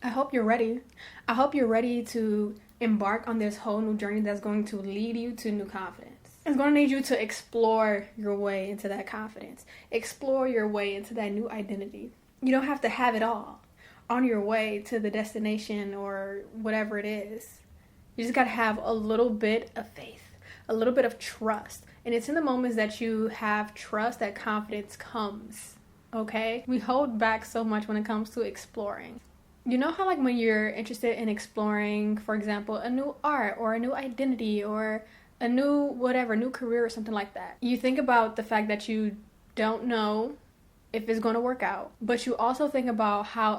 I hope you're ready. I hope you're ready to embark on this whole new journey that's going to lead you to new confidence. It's going to need you to explore your way into that confidence. Explore your way into that new identity. You don't have to have it all on your way to the destination or whatever it is. You just got to have a little bit of faith, a little bit of trust. And it's in the moments that you have trust that confidence comes, okay? We hold back so much when it comes to exploring. You know how like when you're interested in exploring, for example, a new art or a new identity or a new whatever, new career or something like that. You think about the fact that you don't know if it's going to work out, but you also think about how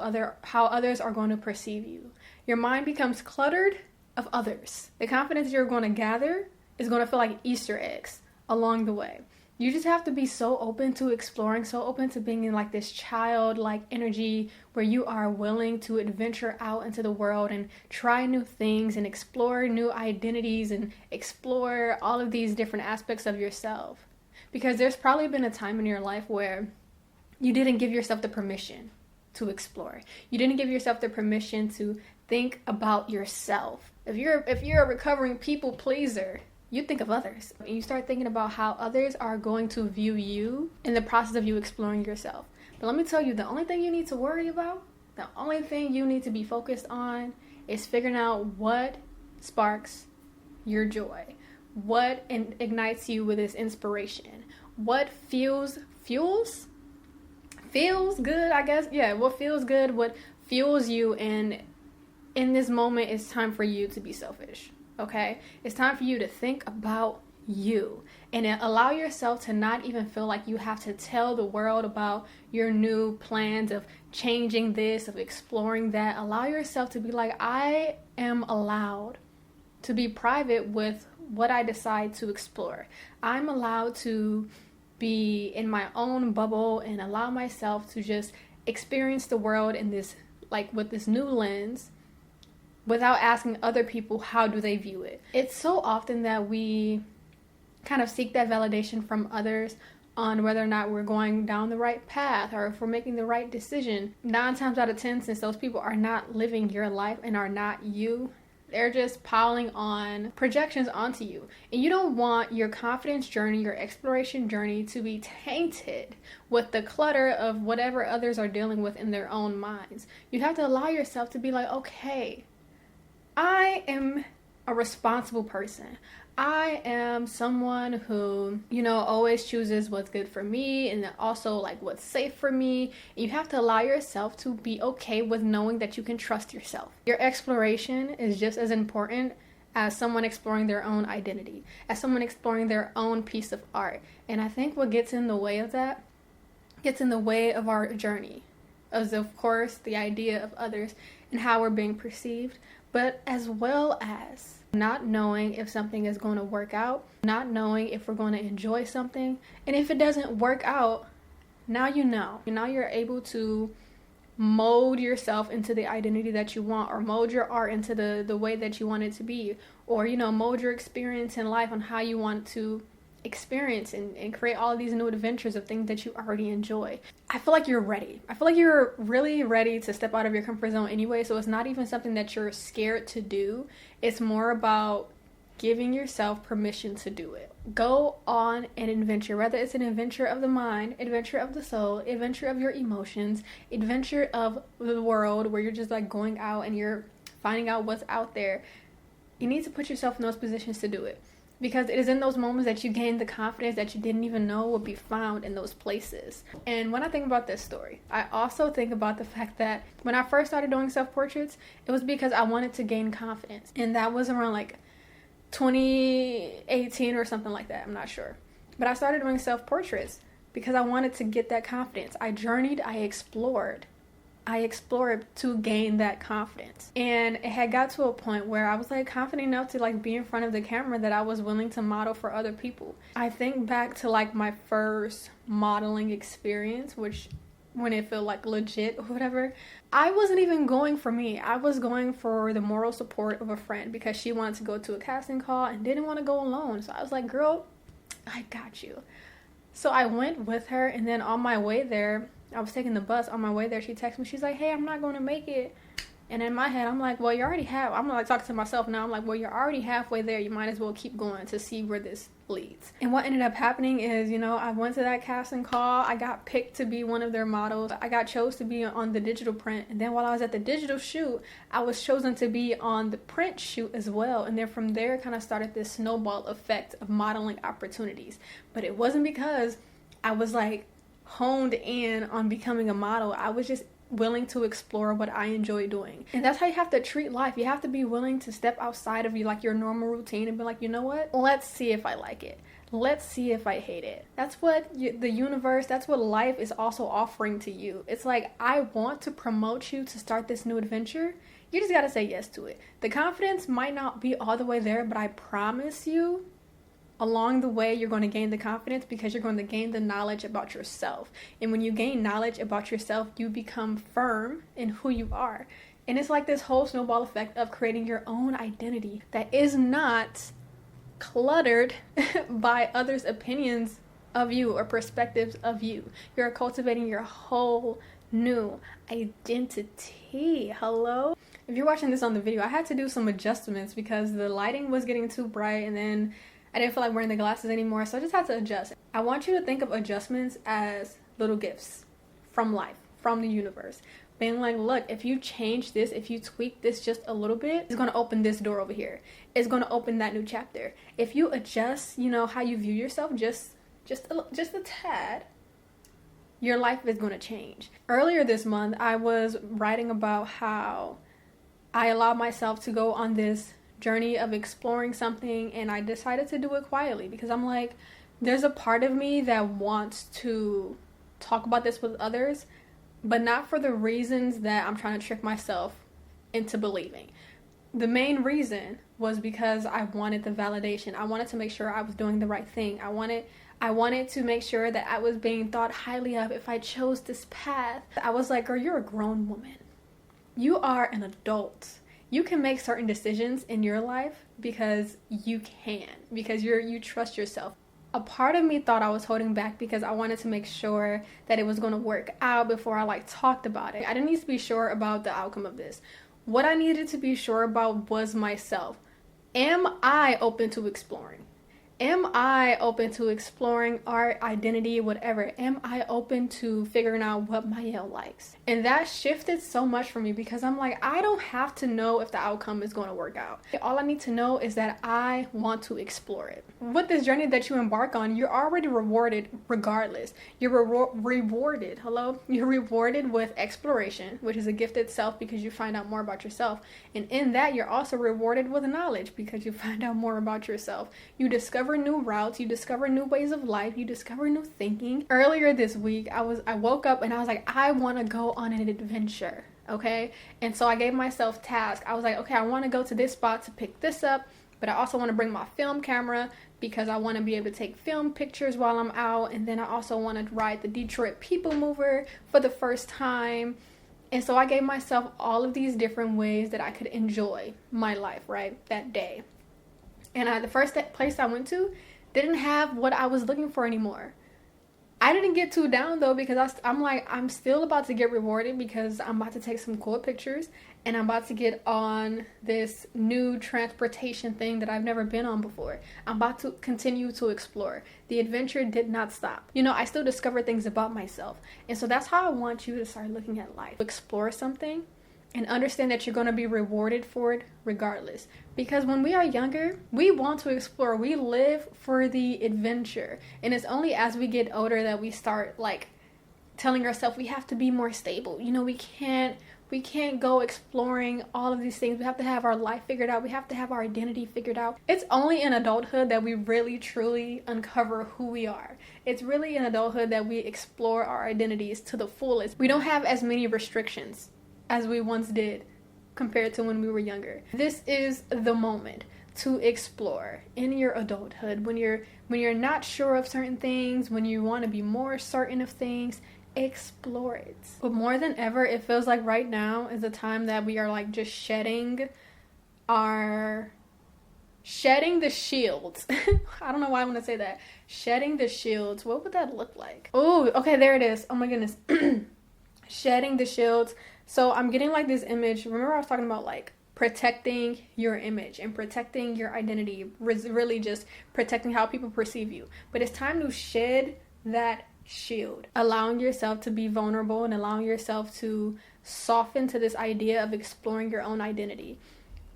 others are going to perceive you. Your mind becomes cluttered of others. The confidence you're going to gather is going to feel like Easter eggs along the way. You just have to be so open to exploring, so open to being in like this childlike energy where you are willing to adventure out into the world and try new things and explore new identities and explore all of these different aspects of yourself. Because there's probably been a time in your life where you didn't give yourself the permission to explore. You didn't give yourself the permission to think about yourself. If you're a recovering people pleaser, you think of others. And you start thinking about how others are going to view you in the process of you exploring yourself. But let me tell you, the only thing you need to worry about, the only thing you need to be focused on is figuring out what sparks your joy, what ignites you with this inspiration, what feels good, I guess. Yeah, what feels good, what fuels you, and in this moment, it's time for you to be selfish. Okay, it's time for you to think about you and allow yourself to not even feel like you have to tell the world about your new plans of changing this, of exploring that. Allow yourself to be like, I am allowed to be private with what I decide to explore. I'm allowed to be in my own bubble and allow myself to just experience the world in this, like with this new lens, without asking other people how do they view it. It's so often that we kind of seek that validation from others on whether or not we're going down the right path or if we're making the right decision. 9 times out of 10, since those people are not living your life and are not you, they're just piling on projections onto you. And you don't want your confidence journey, your exploration journey to be tainted with the clutter of whatever others are dealing with in their own minds. You have to allow yourself to be like, okay, I am a responsible person. I am someone who, always chooses what's good for me and also like what's safe for me. And you have to allow yourself to be okay with knowing that you can trust yourself. Your exploration is just as important as someone exploring their own identity, as someone exploring their own piece of art. And I think what gets in the way of that, gets in the way of our journey, is of course the idea of others and how we're being perceived, but as well as not knowing if something is going to work out, not knowing if we're going to enjoy something. And if it doesn't work out, now you know. Now you're able to mold yourself into the identity that you want, or mold your art into the way that you want it to be, or, mold your experience in life on how you want to experience and create all of these new adventures of things that you already enjoy. I feel like you're ready. I feel like you're really ready to step out of your comfort zone anyway, so it's not even something that you're scared to do. It's more about giving yourself permission to do it. Go on an adventure, whether it's an adventure of the mind, adventure of the soul, adventure of your emotions, adventure of the world, where you're just like going out and you're finding out what's out there. You need to put yourself in those positions to do it. Because it is in those moments that you gain the confidence that you didn't even know would be found in those places. And when I think about this story, I also think about the fact that when I first started doing self-portraits, it was because I wanted to gain confidence. And that was around like 2018 or something like that. I'm not sure. But I started doing self-portraits because I wanted to get that confidence. I journeyed, I explored to gain that confidence. And it had got to a point where I was like confident enough to like be in front of the camera that I was willing to model for other people. I think back to like my first modeling experience, which when it felt like legit or whatever, I wasn't even going for me. I was going for the moral support of a friend because she wanted to go to a casting call and didn't want to go alone. So I was like, girl, I got you. So I went with her, and then on my way there, I was taking the bus. On my way there, she texted me. She's like, hey, I'm not going to make it. And in my head, I'm like, well, you already have. I'm like talking to myself now. I'm like, well, you're already halfway there. You might as well keep going to see where this leads. And what ended up happening is, you know, I went to that casting call. I got picked to be one of their models. I got chose to be on the digital print. And then while I was at the digital shoot, I was chosen to be on the print shoot as well. And then from there, kind of started this snowball effect of modeling opportunities. But it wasn't because I was like honed in on becoming a model. I was just willing to explore what I enjoy doing. And that's how you have to treat life. You have to be willing to step outside of your normal routine and be like, you know what? Let's see if I like it. Let's see if I hate it. That's what the universe, that's what life is also offering to you. It's like, I want to promote you to start this new adventure. You just got to say yes to it. The confidence might not be all the way there, but I promise you, along the way, you're going to gain the confidence because you're going to gain the knowledge about yourself. And when you gain knowledge about yourself, you become firm in who you are. And it's like this whole snowball effect of creating your own identity that is not cluttered by others' opinions of you or perspectives of you. You're cultivating your whole new identity. Hello? If you're watching this on the video, I had to do some adjustments because the lighting was getting too bright, and then I didn't feel like wearing the glasses anymore, so I just had to adjust. I want you to think of adjustments as little gifts from life, from the universe. Being like, look, if you change this, if you tweak this just a little bit, it's going to open this door over here. It's going to open that new chapter. If you adjust, you know, how you view yourself just a tad, your life is going to change. Earlier this month, I was writing about how I allowed myself to go on this journey of exploring something, and I decided to do it quietly because I'm like, there's a part of me that wants to talk about this with others, but not for the reasons that I'm trying to trick myself into believing. The main reason was because I wanted the validation. I wanted to make sure I was doing the right thing. I wanted to make sure that I was being thought highly of if I chose this path. I was like, girl, you're a grown woman. You are an adult. You can make certain decisions in your life because you can, because you trust yourself. A part of me thought I was holding back because I wanted to make sure that it was going to work out before I talked about it. I didn't need to be sure about the outcome of this. What I needed to be sure about was myself. Am I open to exploring? Am I open to exploring art, identity, whatever? Am I open to figuring out what MiElle likes? And that shifted so much for me because I'm like, I don't have to know if the outcome is going to work out. All I need to know is that I want to explore it. With this journey that you embark on, you're already rewarded regardless. You're rewarded. Hello? You're rewarded with exploration, which is a gift itself because you find out more about yourself. And in that, you're also rewarded with knowledge because you find out more about yourself. You discover new routes, you discover new ways of life, you discover new thinking. Earlier this week, I woke up and I was like, I want to go on an adventure, okay? And so I gave myself tasks. I was like, okay, I want to go to this spot to pick this up, but I also want to bring my film camera because I want to be able to take film pictures while I'm out, and then I also want to ride the Detroit People Mover for the first time. And so I gave myself all of these different ways that I could enjoy my life, right, that day. And the first place I went to didn't have what I was looking for anymore. I didn't get too down though because I'm like, I'm still about to get rewarded because I'm about to take some cool pictures and I'm about to get on this new transportation thing that I've never been on before. I'm about to continue to explore. The adventure did not stop. You know, I still discover things about myself. And so that's how I want you to start looking at life. Explore something and understand that you're going to be rewarded for it regardless. Because when we are younger, we want to explore. We live for the adventure. And it's only as we get older that we start telling ourselves we have to be more stable. You know, we can't go exploring all of these things. We have to have our life figured out. We have to have our identity figured out. It's only in adulthood that we really truly uncover who we are. It's really in adulthood that we explore our identities to the fullest. We don't have as many restrictions as we once did compared to when we were younger. This is the moment to explore in your adulthood. When you're not sure of certain things, when you want to be more certain of things, explore it. But more than ever, it feels like right now is the time that we are just shedding the shields. I don't know why I want to say that. Shedding the shields. What would that look like? Oh, okay, there it is. Oh my goodness. Shedding the shields So I'm getting like this image. Remember I was talking about like protecting your image and protecting your identity, really just protecting how people perceive you. But it's time to shed that shield, allowing yourself to be vulnerable and allowing yourself to soften to this idea of exploring your own identity.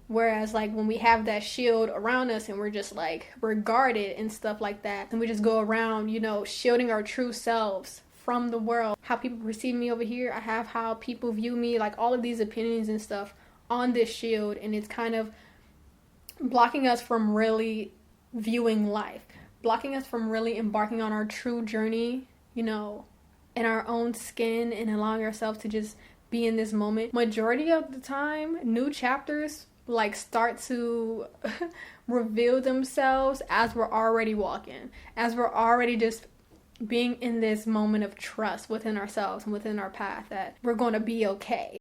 Whereas like when we have that shield around us and we're just like, we're guarded and stuff like that, and we just go around, you know, shielding our true selves from the world. How people perceive me over here, I have how people view me, like all of these opinions and stuff on this shield, and it's kind of blocking us from really viewing life, blocking us from really embarking on our true journey, you know, in our own skin, and allowing ourselves to just be in this moment. Majority of the time, new chapters like start to reveal themselves as we're already walking, as we're already just being in this moment of trust within ourselves and within our path that we're going to be okay.